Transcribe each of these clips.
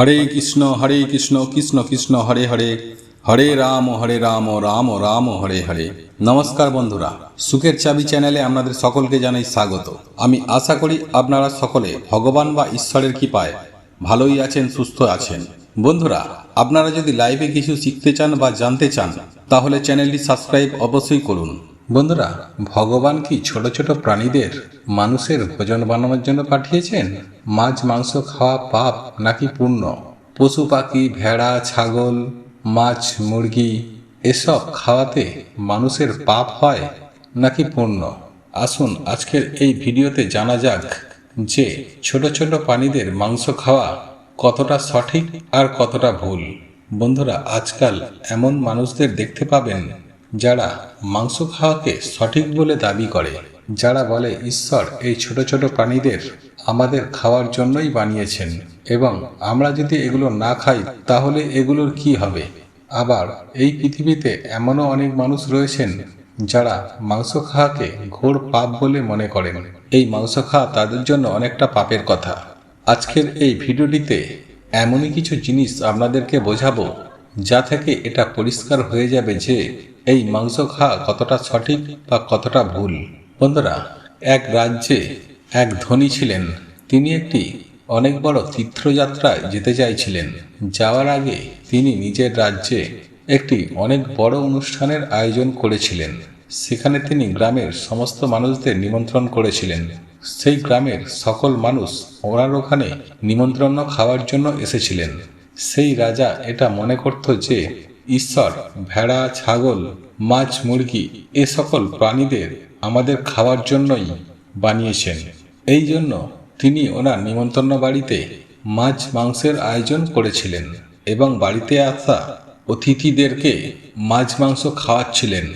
হরে কৃষ্ণ কৃষ্ণ কৃষ্ণ হরে হরে, হরে রাম রাম রাম হরে হরে। নমস্কার বন্ধুরা, সুখের চাবি চ্যানেলে আপনাদের সকলকে জানাই স্বাগত। আমি আশা করি আপনারা সকলে ভগবান বা ঈশ্বরের কৃপায় ভালোই আছেন, সুস্থ আছেন। বন্ধুরা, আপনারা যদি লাইভে কিছু শিখতে চান বা জানতে চান তাহলে চ্যানেলটি সাবস্ক্রাইব অবশ্যই করুন। বন্ধুরা, ভগবান কি ছোট ছোট প্রাণীদের মানুষের ভোজন বানানোর জন্য পাঠিয়েছেন? মাছ মাংস খাওয়া পাপ নাকি পুণ্য? পশু পাখি, ভেড়া, ছাগল, মাছ, মুরগি এসব খাওয়াতে মানুষের পাপ হয় নাকি পুণ্য? আসুন আজকের এই ভিডিওতে জানা যাক যে ছোট ছোট প্রাণীদের মাংস খাওয়া কতটা সঠিক আর কতটা ভুল। বন্ধুরা, আজকাল এমন মানুষদের দেখতে পাবেন যারা মাংস খাওয়াকে সঠিক বলে দাবি করে, যারা বলে ঈশ্বর এই ছোট ছোট প্রাণীদের আমাদের খাওয়ার জন্যই বানিয়েছেন এবং আমরা যদি এগুলো না খাই তাহলে এগুলোর কি হবে। আবার এই পৃথিবীতে এমনও অনেক মানুষ রয়েছেন যারা মাংস খাওয়াকে ঘোর পাপ বলে মনে করেন। এই মাংস খাওয়া তাদের জন্য অনেকটা পাপের কথা। আজকের এই ভিডিওটিতে এমনই কিছু জিনিস আপনাদেরকে বোঝাবো যা থেকে এটা পরিষ্কার হয়ে যাবে যে এই মাংস খাওয়া কতটা সঠিক বা কতটা ভুল। বন্ধুরা, এক রাজ্যে এক ধনী ছিলেন। তিনি একটি অনেক বড় তীর্থযাত্রায় যেতে চাইছিলেন। যাওয়ার আগে তিনি নিজের রাজ্যে একটি অনেক বড় অনুষ্ঠানের আয়োজন করেছিলেন। সেখানে তিনি গ্রামের সমস্ত মানুষদের নিমন্ত্রণ করেছিলেন। সেই গ্রামের সকল মানুষ ওনার ওখানে নিমন্ত্রণ খাওয়ার জন্য এসেছিলেন। সেই রাজা এটা মনে করত যে ঈশ্বর ভেড়া, ছাগল, মাছ, মুরগি এ সকল প্রাণীদের আমাদের খাওয়ার জন্যই বানিয়েছেন। এই জন্য তিনি ওনার নিমন্ত্রণ বাড়িতে মাছ মাংসের আয়োজন করেছিলেন এবং বাড়িতে আসা অতিথিদেরকে মাছ মাংস খাওয়াচ্ছিলেন।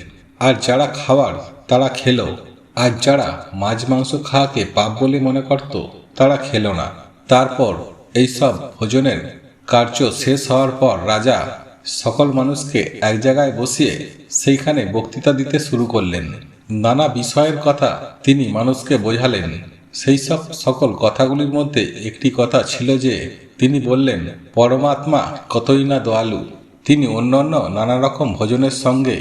আর যারা খাওয়ার তারা খেলো, আর যারা মাছ মাংস খাওয়াকে পাপ বলে মনে করত তারা খেলো না। তারপর এইসব ভোজনের কার্য শেষ হওয়ার পর রাজা সকল মানুষকে এক জায়গায় বসিয়ে সেইখানে বক্তৃতা দিতে শুরু করলেন। নানা বিষয়ের কথা তিনি মানুষকে বোঝালেন। সেই সব সকল কথাগুলির মধ্যে একটি কথা ছিল যে তিনি বললেন, পরমাত্মা কতই না দয়ালু। তিনি অন্যান্য নানা রকম ভোজনের সঙ্গে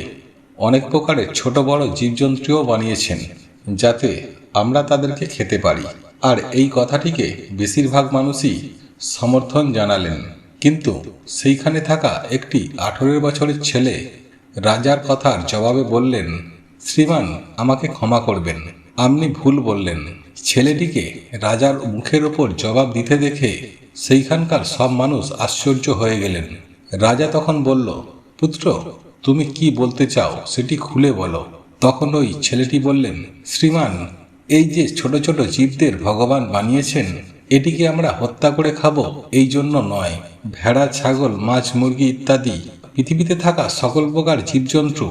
অনেক প্রকারের ছোট বড় জীবজন্তুও বানিয়েছেন যাতে আমরা তাদেরকে খেতে পারি। আর এই কথাটিকে বেশিরভাগ মানুষই সমর্থন জানালেন। কিন্তু সেইখানে থাকা একটি 18 বছরের ছেলে রাজার কথার জবাবে বললেন, শ্রীমান, আমাকে ক্ষমা করবেন, আপনি ভুল বললেন। ছেলেটিকে রাজার মুখের ওপর জবাব দিতে দেখে সেইখানকার সব মানুষ আশ্চর্য হয়ে গেলেন। রাজা তখন বলল, পুত্র, তুমি কি বলতে চাও সেটি খুলে বলো। তখন ওই ছেলেটি বললেন, শ্রীমান, এই যে ছোট ছোট জীবদের ভগবান বানিয়েছেন এটিকে আমরা হত্যা করে খাবো এই জন্য নয়। ভেড়া, ছাগল, মাছ, মুরগি ইত্যাদি পৃথিবীতে থাকা সকল প্রকার জীবজন্তু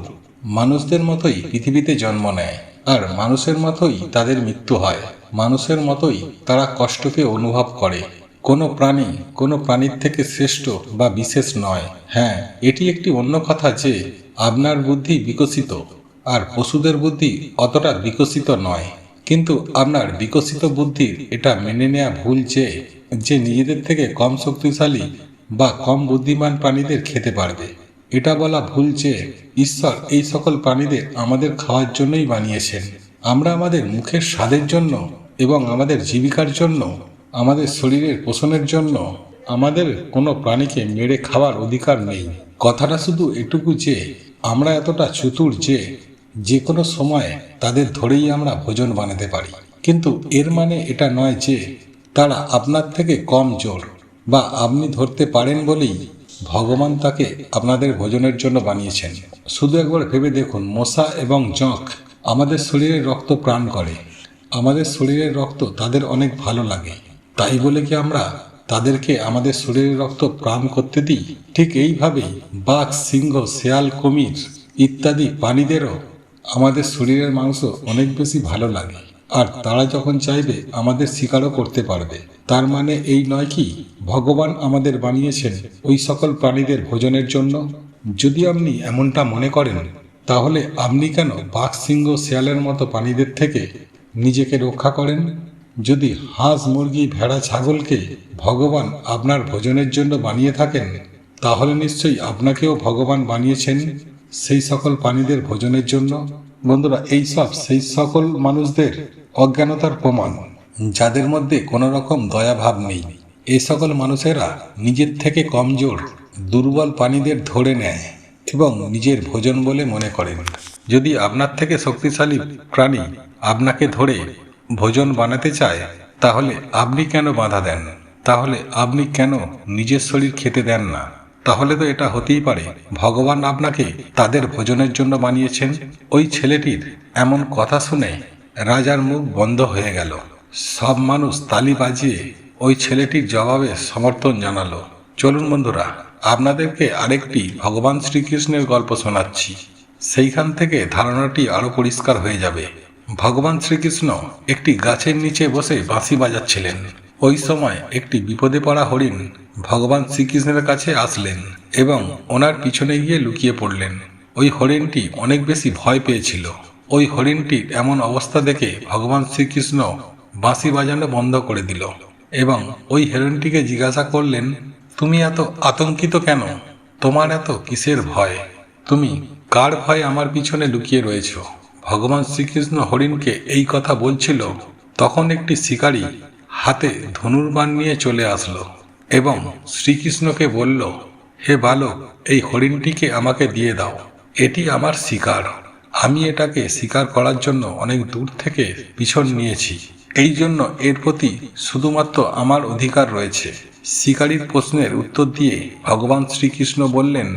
মানুষদের মতোই পৃথিবীতে জন্ম নেয়, আর মানুষের মতোই তাদের মৃত্যু হয়। মানুষের মতোই তারা কষ্টকে অনুভব করে। কোনো প্রাণী কোনো প্রাণীর থেকে শ্রেষ্ঠ বা বিশেষ নয়। হ্যাঁ, এটি একটি অন্য কথা যে আপনার বুদ্ধি বিকশিত আর পশুদের বুদ্ধি অতটা বিকশিত নয়। কিন্তু আপনার বিকশিত বুদ্ধির এটা মেনে নেওয়া ভুল যে নিজেদের থেকে কম শক্তিশালী বা কম বুদ্ধিমান প্রাণীদের খেতে পারবে। এটা বলা ভুল যে ঈশ্বর এই সকল প্রাণীদের আমাদের খাওয়ার জন্যই বানিয়েছেন। আমরা আমাদের মুখের স্বাদের জন্য এবং আমাদের জীবিকার জন্য, আমাদের শরীরের পোষণের জন্য আমাদের কোনো প্রাণীকে মেরে খাওয়ার অধিকার নেই। কথাটা শুধু এটুকু যে আমরা এতটা চতুর যে কোনো সময় তাদের ধরেই আমরা ভোজন বানাতে পারি। কিন্তু এর মানে এটা নয় যে তারা আপনার থেকে কম জোর বা আপনি ধরতে পারেন বলেই ভগবান তাকে আপনাদের ভোজনের জন্য বানিয়েছেন। শুধু একবার ভেবে দেখুন, মশা এবং জঁক আমাদের শরীরের রক্ত প্রাণ করে। আমাদের শরীরের রক্ত তাদের অনেক ভালো লাগে, তাই বলে কি আমরা তাদেরকে আমাদের শরীরের রক্ত প্রাণ করতে দিই? ঠিক এইভাবেই বাঘ, সিংহ, শেয়াল, কুমির ইত্যাদি প্রাণীদেরও আমাদের শরীরের মাংস অনেক বেশি ভালো লাগে, আর তারা যখন চাইবে আমাদের শিকারও করতে পারবে। তার মানে এই নয় কি ভগবান আমাদের বানিয়েছেন ওই সকল প্রাণীদের ভোজনের জন্য? যদি আপনি এমনটা মনে করেন তাহলে আপনি কেন বাঘ, সিংহ, শেয়ালের মতো প্রাণীদের থেকে নিজেকে রক্ষা করেন? যদি হাঁস মুরগি ভেড়া ছাগলকে ভগবান আপনার ভোজনের জন্য বানিয়ে থাকেন, তাহলে নিশ্চয়ই আপনাকেও ভগবান বানিয়েছেন সেই সকল প্রাণীদের ভোজনের জন্য। বন্ধুরা, সেই সকল মানুষদের অজ্ঞানতার প্রমাণ, যাদের মধ্যে কোনো রকম দয়াভাব নেই। এই সকল মানুষেরা নিজের থেকে কমজোর দুর্বল প্রাণীদের ধরে নেয় এবং নিজের ভোজন বলে মনে করেন। যদি আপনার থেকে শক্তিশালী প্রাণী আপনাকে ধরে ভোজন বানাতে চায়, তাহলে আপনি কেন বাধা দেন? তাহলে আপনি কেন নিজের শরীর খেতে দেন না? তাহলে তো এটা হতেই পারে ভগবান আপনাকে তাদের ভোজনের জন্য বানিয়েছেন। ওই ছেলেটির এমন কথা শুনে রাজার মুখ বন্ধ হয়ে গেল। সব মানুষ তালি বাজিয়ে ওই ছেলেটির জবাবে সমর্থন জানালো। চলুন বন্ধুরা, আপনাদেরকে আরেকটি ভগবান শ্রীকৃষ্ণের গল্প শোনাচ্ছি। সেইখান থেকে ধারণাটি আরো পরিষ্কার হয়ে যাবে। ভগবান শ্রীকৃষ্ণ একটি গাছের নিচে বসে বাঁশি বাজাচ্ছিলেন। ওই সময় একটি বিপদে পড়া হরিণ ভগবান শ্রীকৃষ্ণের কাছে আসলেন এবং ওনার পিছনে গিয়ে লুকিয়ে পড়লেন। ওই হরিণটি অনেক বেশি ভয় পেয়েছিল। ওই হরিণটির এমন অবস্থা দেখে ভগবান শ্রীকৃষ্ণ বাঁশি বাজানো বন্ধ করে দিল এবং ওই হরিণটিকে জিজ্ঞাসা করলেন, তুমি এত আতঙ্কিত কেন? তোমার এত কিসের ভয়? তুমি কার ভয়ে আমার পিছনে লুকিয়ে রয়েছ? ভগবান শ্রীকৃষ্ণ হরিণকে এই কথা বলছিল, তখন একটি শিকারী হাতে ধনুর্বাণ নিয়ে চলে আসলো এবং শ্রীকৃষ্ণকে বলল, হে বালক, এই হরিণটিকে আমাকে দিয়ে দাও। এটি আমার শিকার। আমি এটাকে শিকার করার জন্য অনেক দূর থেকে পিছন নিয়েছি। এই জন্য এর প্রতি শুধুমাত্র আমার অধিকার রয়েছে। শিকারীর প্রশ্নের উত্তর দিয়ে ভগবান শ্রীকৃষ্ণ বললেন,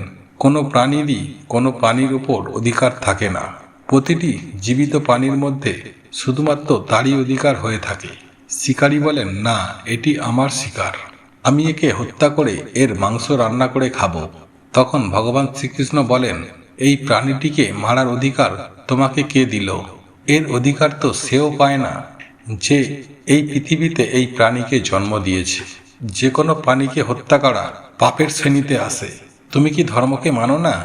কোনো প্রাণীরই কোনো প্রাণীর উপর অধিকার থাকে না। প্রতিটি জীবিত প্রাণীর মধ্যে শুধুমাত্র তারই অধিকার হয়ে থাকে। শিকারী বলেন, না, এটি আমার শিকার, আমি একে হত্যা করে এর মাংস রান্না করে খাবো। তখন ভগবান শ্রীকৃষ্ণ বলেন, এই প্রাণীটিকে মারার অধিকার তোমাকে কে দিল? এর অধিকার তো সেও পায় না যে এই পৃথিবীতে এই প্রাণীকে জন্ম দিয়েছে। যে কোনো প্রাণীকে হত্যা করা পাপের শ্রেণীতে আসে। তুমি কি ধর্মকে মানো না?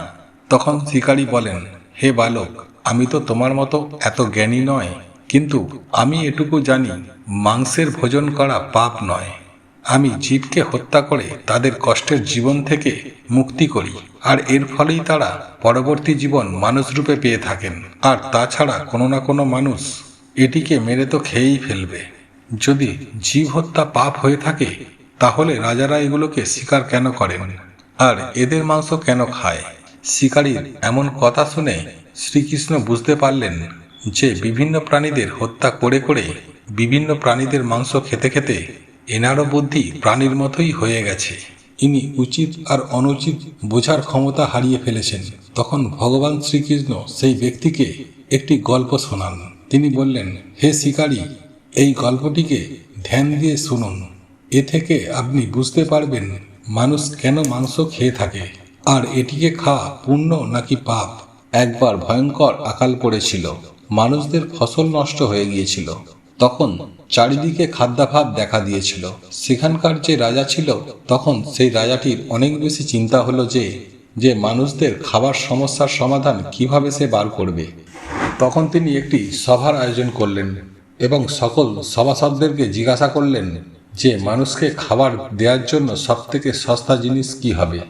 তখন শিকারী বলেন, হে বালক, আমি তো তোমার মতো এত জ্ঞানী নয়, কিন্তু আমি এটুকু জানি মাংসের ভোজন করা পাপ নয়। আমি জীবকে হত্যা করে তাদের কষ্টের জীবন থেকে মুক্তি করি, আর এর ফলেই তারা পরবর্তী জীবন মানুষ রূপে পেয়ে থাকেন। আর তাছাড়া কোনো না কোনো মানুষ এটিকে মেরে তো খেয়েই ফেলবে। যদি জীব হত্যা পাপ হয়ে থাকে, তাহলে রাজারা এগুলোকে শিকার কেন করেন আর এদের মাংস কেন খায়? শিকারীর এমন কথা শুনে শ্রীকৃষ্ণ বুঝতে পারলেন যে বিভিন্ন প্রাণীদের হত্যা করে করে বিভিন্ন প্রাণীদের মাংস খেতে খেতে এনারও বুদ্ধি প্রাণীর মতোই হয়ে গেছে। ইনি উচিত আর অনুচিত বোঝার ক্ষমতা হারিয়ে ফেলেছেন। তখন ভগবান শ্রীকৃষ্ণ সেই ব্যক্তিকে একটি গল্প শোনান। তিনি বললেন, হে শিকারী, এই গল্পটিকে ধ্যান দিয়ে শুনুন। এ থেকে আপনি বুঝতে পারবেন মানুষ কেন মাংস খেয়ে থাকে আর এটিকে খাওয়া পুণ্য নাকি পাপ। একবার ভয়ঙ্কর আকাল পড়েছিল, মানুষদের ফসল নষ্ট হয়ে গিয়েছিল। তখন চারিদিকে খাদ্যাভাব দেখা দিয়েছিল। সেখানকার যে রাজা ছিল, তখন সেই রাজাটির অনেক বেশি চিন্তা হলো যে মানুষদের খাবার সমস্যার সমাধান কিভাবে সে বার করবে। তখন তিনি একটি সভার আয়োজন করলেন এবং সকল সভাসদদেরকে জিজ্ঞাসা করলেন যে মানুষকে খাবার দেওয়ার জন্য সবথেকে সস্তা জিনিস কি হবে।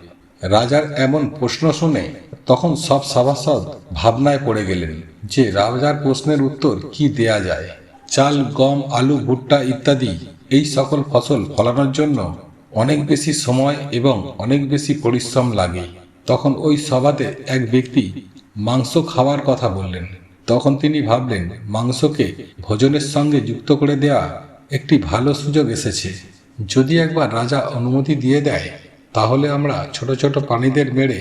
রাজার এমন প্রশ্ন শুনে তখন সব সভাসদ ভাবনায় পড়ে গেলেন যে রাজার প্রশ্নের উত্তর কি দেয়া যায়। চাল, গম, আলু, ভুট্টা ইত্যাদি এই সকল ফসল ফলানোর জন্য অনেক বেশি সময় এবং অনেক বেশি পরিশ্রম লাগে। তখন ওই সভাতে এক ব্যক্তি মাংস খাওয়ার কথা বললেন। তখন তিনি ভাবলেন, মাংসকে ভোজনের সঙ্গে যুক্ত করে দেওয়া একটি ভালো সুযোগ এসেছে। যদি একবার রাজা অনুমতি দিয়ে দেয়, তাহলে আমরা ছোট ছোট প্রাণীদের মেরে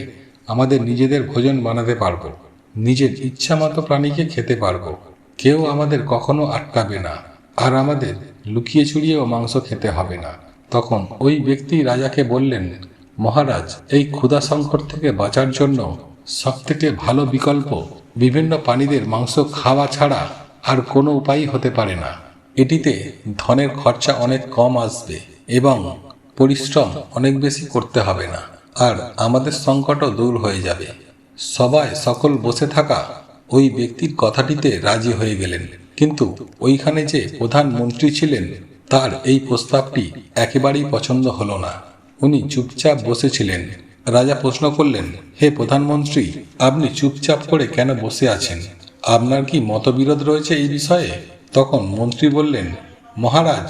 আমাদের নিজেদের ভোজন বানাতে পারবো। নিজের ইচ্ছামতো প্রাণীকে খেতে পারবো। কেউ আমাদের কখনো আটকাবে না, আর আমাদের লুকিয়ে চুরিয়েও মাংস খেতে হবে না। তখন ওই ব্যক্তি রাজাকে বললেন, মহারাজ, এই ক্ষুধা সংকট থেকে বাঁচার জন্য সবথেকে ভালো বিকল্প বিভিন্ন প্রাণীদের মাংস খাওয়া ছাড়া আর কোনো উপায়ই হতে পারে না। এটিতে ধনের খরচা অনেক কম আসবে এবং পরিশ্রম অনেক বেশি করতে হবে না, আর আমাদের সংকটও দূর হয়ে যাবে। সবাই সকল বসে থাকা ওই ব্যক্তির কথাটিতে রাজি হয়ে গেলেন, কিন্তু ওইখানে যে প্রধান মন্ত্রী ছিলেন তার এই প্রস্তাবটি একেবারেই পছন্দ হলো না। উনি চুপচাপ বসেছিলেন। রাজা প্রশ্ন করলেন, হে প্রধানমন্ত্রী, আপনি চুপচাপ করে কেন বসে আছেন? আপনার কি মতবিরোধ রয়েছে এই বিষয়ে? তখন মন্ত্রী বললেন, মহারাজ,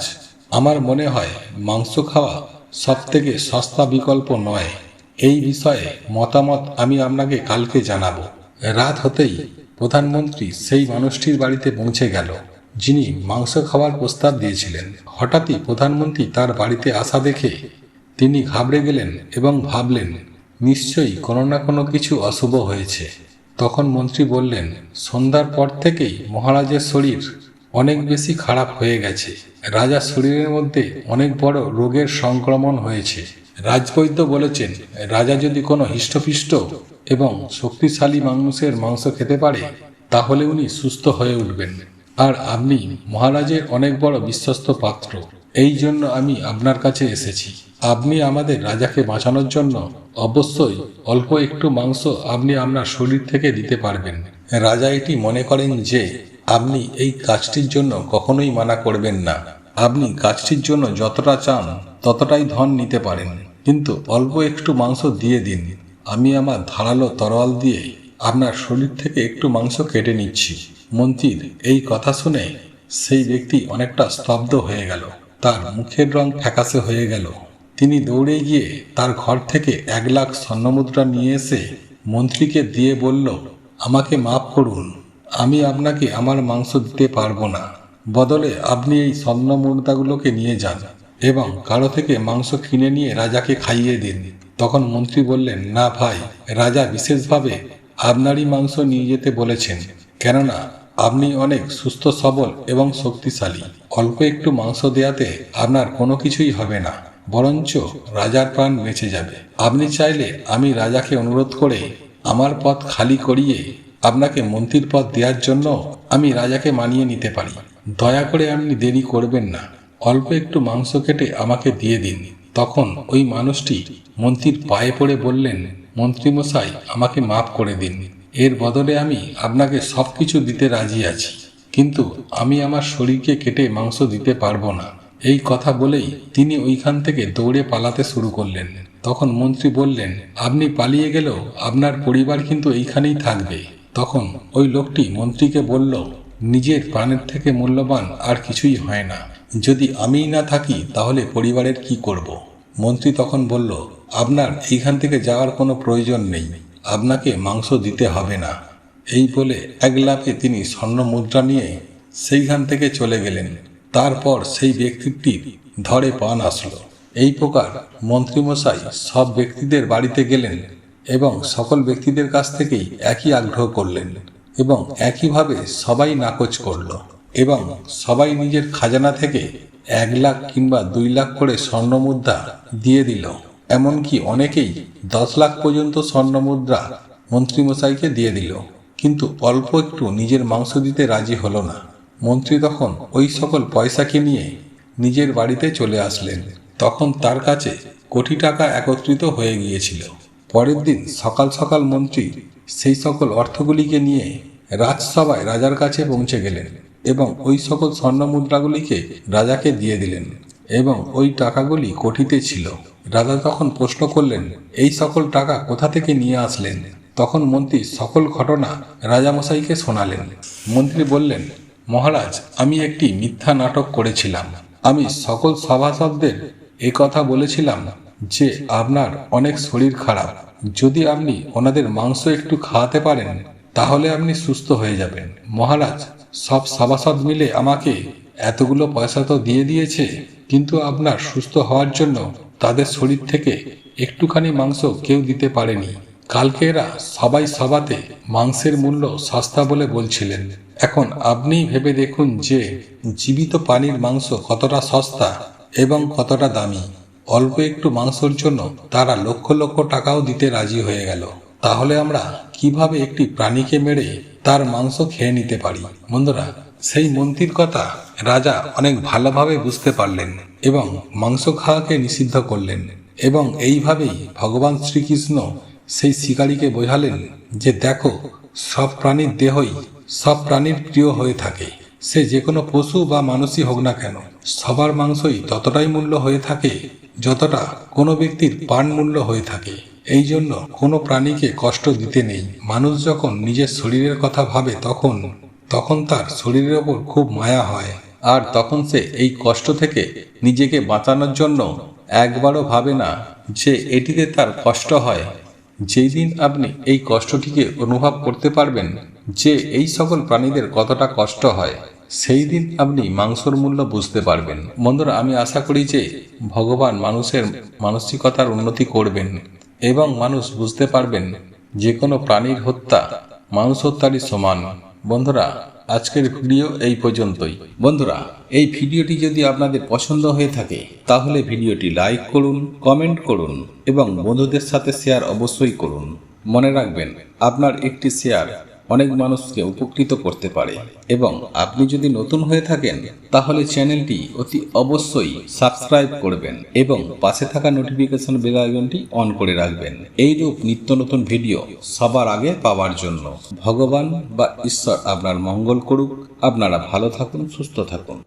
আমার মনে হয় মাংস খাওয়া সবথেকে সস্তা বিকল্প নয়। এই বিষয়ে মতামত আমি আপনাকে কালকে জানাবো। রাত হতেই প্রধানমন্ত্রী সেই মানুষটির বাড়িতে পৌঁছে গেল যিনি মাংস খাওয়ার প্রস্তাব দিয়েছিলেন। হঠাৎই প্রধানমন্ত্রী তার বাড়িতে আসা দেখে তিনি ঘাবড়ে গেলেন এবং ভাবলেন, নিশ্চয়ই কোনো না কোনো কিছু অশুভ হয়েছে। তখন মন্ত্রী বললেন, সন্ধ্যার পর থেকেই মহারাজের শরীর অনেক বেশি খারাপ হয়ে গেছে। রাজার শরীরের মধ্যে অনেক বড় রোগের সংক্রমণ হয়েছে। রাজবৈদ্য বলেছেন, রাজা যদি কোনো হৃষ্টপুষ্ট এবং শক্তিশালী মানুষের মাংস খেতে পারে তাহলে উনি সুস্থ হয়ে উঠবেন। আর আপনি মহারাজের অনেক বড় বিশ্বস্ত পাত্র। এই জন্য আমি আপনার কাছে এসেছি। আপনি আমাদের রাজাকে বাঁচানোর জন্য অবশ্যই অল্প একটু মাংস আপনি আপনার শরীর থেকে দিতে পারবেন। রাজা এটি মনে করেন যে আপনি এই কাজটির জন্য কখনোই মানা করবেন না। আপনি কাজটির জন্য যতটা চান ততটাই ধন নিতে পারেন, কিন্তু অল্প একটু মাংস দিয়ে দিন। আমি আমার ধারালো তরোয়াল দিয়ে আপনার শরীর থেকে একটু মাংস কেটে নিচ্ছি। মন্ত্রীর এই কথা শুনে সেই ব্যক্তি অনেকটা স্তব্ধ হয়ে গেল। তার মুখের রং ফ্যাকাশে হয়ে গেল। তিনি দৌড়ে গিয়ে তার ঘর থেকে 1,00,000 স্বর্ণমুদ্রা নিয়ে এসে মন্ত্রীকে দিয়ে বলল, আমাকে মাফ করুন, আমি আপনাকে আমার মাংস দিতে পারবো না। বদলে আপনি এই স্বর্ণমুদ্রাগুলোকে নিয়ে যান এবং কারো থেকে মাংস কিনে নিয়ে রাজাকে খাইয়ে দিন। তখন মন্ত্রী বললেন, না ভাই, রাজা বিশেষভাবে আপনারই মাংস নিয়ে যেতে বলেছেন, কেননা আপনি অনেক সুস্থ সবল এবং শক্তিশালী। অল্প একটু মাংস দেয়াতে আপনার কোনো কিছুই হবে না, বরঞ্চ রাজার প্রাণ বেঁচে যাবে। আপনি চাইলে আমি রাজাকে অনুরোধ করে আমার পদ খালি করিয়ে আপনাকে মন্ত্রীর পদ দেওয়ার জন্য আমি রাজাকে মানিয়ে নিতে পারি। দয়া করে আপনি দেরি করবেন না, অল্প একটু মাংস কেটে আমাকে দিয়ে দিন। তখন ওই মানুষটি মন্ত্রীর পায়ে পড়ে বললেন, মন্ত্রীমশাই, আমাকে মাফ করে দিন। এর বদলে আমি আপনাকে সব কিছু দিতে রাজি আছি, কিন্তু আমি আমার শরীরকে কেটে মাংস দিতে পারবো না। এই কথা বলেই তিনি ওইখান থেকে দৌড়ে পালাতে শুরু করলেন। তখন মন্ত্রী বললেন, আপনি পালিয়ে গেলেও আপনার পরিবার কিন্তু এইখানেই থাকবে। তখন ওই লোকটি মন্ত্রীকে বলল, নিজের প্রাণের থেকে মূল্যবান আর কিছুই হয় না। যদি আমিই না থাকি তাহলে পরিবারের কি করব? মন্ত্রী তখন বলল, আপনার এইখান থেকে যাওয়ার কোনো প্রয়োজন নেই, আপনাকে মাংস দিতে হবে না। এই বলে 1 লাফে তিনি স্বর্ণ মুদ্রা নিয়ে সেইখান থেকে চলে গেলেন। তারপর সেই ব্যক্তিটির ধরে প্রাণ আসলো। এই প্রকার মন্ত্রীমশাই সব ব্যক্তিদের বাড়িতে গেলেন এবং সকল ব্যক্তিদের কাছ থেকেই একই আগ্রহ করলেন এবং একইভাবে সবাই নাকচ করল এবং সবাই নিজের খাজানা থেকে 1,00,000 কিংবা 2,00,000 করে স্বর্ণমুদ্রা দিয়ে দিল। এমনকি অনেকেই 10 লাখ পর্যন্ত স্বর্ণমুদ্রা মন্ত্রীমশাইকে দিয়ে দিল, কিন্তু অল্প একটু নিজের মাংস দিতে রাজি হলো না। মন্ত্রী তখন ওই সকল পয়সাকে নিয়ে নিজের বাড়িতে চলে আসলেন। তখন তার কাছে কোটি টাকা একত্রিত হয়ে গিয়েছিল। পরের দিন সকাল সকাল মন্ত্রী সেই সকল অর্থগুলিকে নিয়ে রাজসভায় রাজার কাছে পৌঁছে গেলেন এবং ওই সকল স্বর্ণমুদ্রাগুলিকে রাজাকে দিয়ে দিলেন এবং ওই টাকাগুলি কোঠিতে ছিল। রাজা তখন প্রশ্ন করলেন, এই সকল টাকা কোথা থেকে নিয়ে আসলেন? তখন মন্ত্রী সকল ঘটনা রাজামশাইকে শোনালেন। মন্ত্রী বললেন, মহারাজ, আমি একটি মিথ্যা নাটক করেছিলাম। আমি সকল সভাসদদের এই কথা বলেছিলাম যে আপনার অনেক শরীর খারাপ, যদি আপনি ওনাদের মাংস একটু খাওয়াতে পারেন তাহলে আপনি সুস্থ হয়ে যাবেন। মহারাজ, সব সভাসদ মিলে আমাকে এতগুলো পয়সা তো দিয়ে দিয়েছে, কিন্তু আপনার সুস্থ হওয়ার জন্য তাদের শরীর থেকে একটুখানি মাংস কেউ দিতে পারেনি। কালকে এরা সবাই সভাতে মাংসের মূল্য সস্তা বলে বলছিলেন। এখন আপনিই ভেবে দেখুন যে জীবিত প্রাণীর মাংস কতটা সস্তা এবং কতটা দামি। অল্প একটু মাংসের জন্য তারা লক্ষ লক্ষ টাকাও দিতে রাজি হয়ে গেল। তাহলে আমরা কিভাবে একটি প্রাণীকে মেরে তার মাংস খেয়ে নিতে পারি? বন্ধুরা, সেই মন্ত্রীর কথা রাজা অনেক ভালোভাবে বুঝতে পারলেন এবং মাংস খাওয়াকে নিষিদ্ধ করলেন। এবং এইভাবেই ভগবান শ্রীকৃষ্ণ সেই শিকারীকে বোঝালেন যে দেখো, সব প্রাণীর দেহই সব প্রাণীর প্রিয় হয়ে থাকে, সে যে কোনো পশু বা মানুষই হোক না কেন, সবার মাংসই ততটাই মূল্য হয়ে থাকে যতটা কোনো ব্যক্তির প্রাণ মূল্য হয়ে থাকে। এই জন্য কোনো প্রাণীকে কষ্ট দিতে নেই। মানুষ যখন নিজের শরীরের কথা ভাবে তখন তার শরীরের ওপর খুব মায়া হয়, আর তখন সে এই কষ্ট থেকে নিজেকে বাঁচানোর জন্য একবারও ভাবে না যে এটিতে তার কষ্ট হয়। যেই দিন আপনি এই কষ্টটিকে অনুভব করতে পারবেন যে এই সকল প্রাণীদের কতটা কষ্ট হয়, সেই দিন আপনি মাংসর মূল্য বুঝতে পারবেন। বন্ধুরা, আমি আশা করি যে ভগবান মানুষের মানসিকতার উন্নতি করবেন এবং মানুষ বুঝতে পারবেন যে কোনো প্রাণীর হত্যা মানুষ হত্যারই সমান। বন্ধুরা, আজকের ভিডিও এই পর্যন্তই। বন্ধুরা, এই ভিডিওটি যদি আপনাদের পছন্দ হয়ে থাকে তাহলে ভিডিওটি লাইক করুন, কমেন্ট করুন এবং বন্ধুদের সাথে শেয়ার অবশ্যই করুন। মনে রাখবেন, আপনার একটি শেয়ার অনেক মানুষকে উপকৃত করতে পারে। এবং আপনি যদি নতুন হয়ে থাকেন তাহলে চ্যানেলটি অতি অবশ্যই সাবস্ক্রাইব করবেন এবং পাশে থাকা নোটিফিকেশন বেল আইকনটি অন করে রাখবেন, এইরূপ নিত্য নতুন ভিডিও সবার আগে পাওয়ার জন্য। ভগবান বা ঈশ্বর আপনার মঙ্গল করুক। আপনারা ভালো থাকুন, সুস্থ থাকুন।